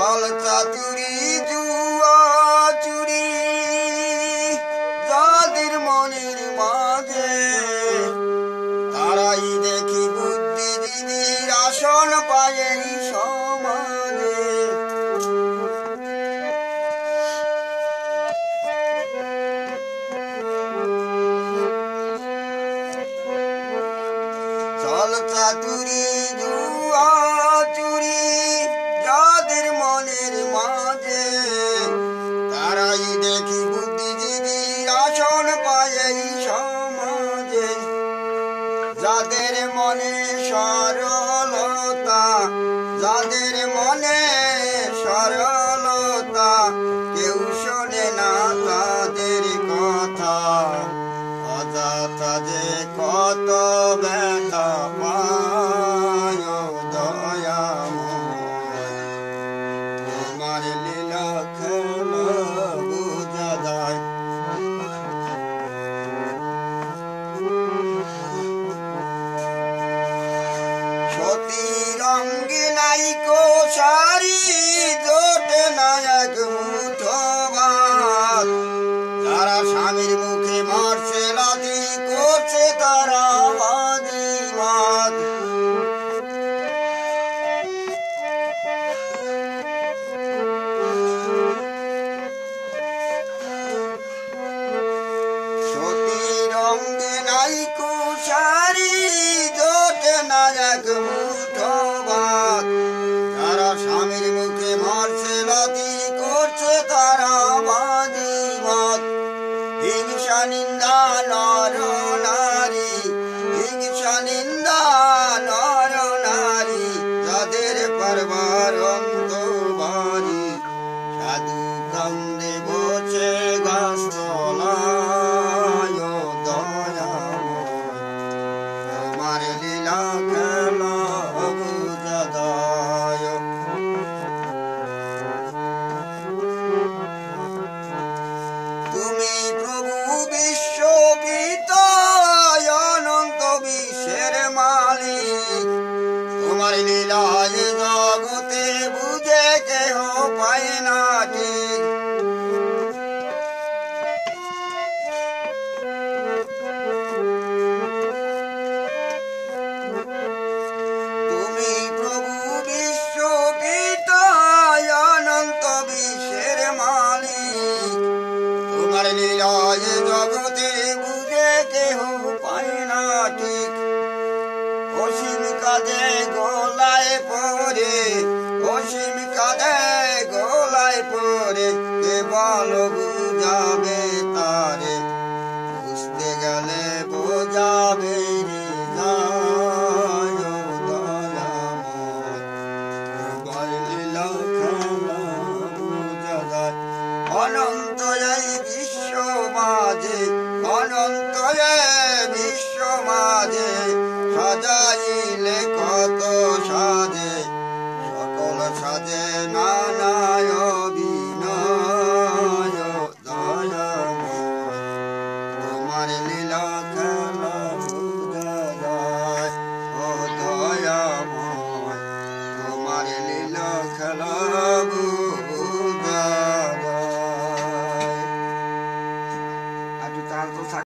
ছল চাতুরি জুয়া চুরি যাদের মনের মাঝে তারাই দেখি বুদ্ধিজীবীর আসন পায় এই সমাজে। ছল চাতুরি জুয়া চুরি যাদের মনের মাঝে তারাই দেখি বুদ্ধিজীবীর আসন পায় এই সমাজে। যাদের মনে সরলতা যাদের মনে সরলতা কেউ শোনে না তাদের কথা। অযথা যে কত ব্যথা পায় দয়াময় তোমার লীলা খেলা বোঝা যায়। সতী রঙ্গে নাইকো শাড়ি জোটে না এক মুঠো ভাত। যারা স্বামীর মুখে মারছে লাথি করছে তারা বাজিমাত। সতী রঙ্গে নাইকো শাড়ি জোটে না এক মুঠো ভাত। যারা স্বামীর মুখে মারছে লাথি করছে তারা বাজিমাত। হিংসা নিন্দা নর নারী হিংসা নিন্দা নর নারী যাদের পারবার অন্তবাড়ি। সাধু কান্দে বসে গাছ তলায় দয়াময় তোমার লীলা খেলা বোঝা দায়। তুমি প্রভু বিশ্ব পিতা অনন্ত বিশ্বের মালিক। তোমার লীলায় জগতে বুঝে কেহ পায় না ঠিক। তুমি প্রভু বিশ্ব পিতা অনন্ত বিশ্বের মালিক। তোমার লীলায় জগতে বুঝে কেহ পায় না ঠিক। অসীম কাজে গোলায় পড়ে অসীম কাজে গোলায় পড়ে কে বল বুঝাবে তারে। বুঝতে গেলে বোঝাবে হৃদয় দয়াময় তোমার লীলা খেলা বোঝা যায়। অনন্ত এই বিশ্ব মাঝে অনন্ত এই বিশ্ব মাঝে সাজাইলে কত সাজে সকল সাজে না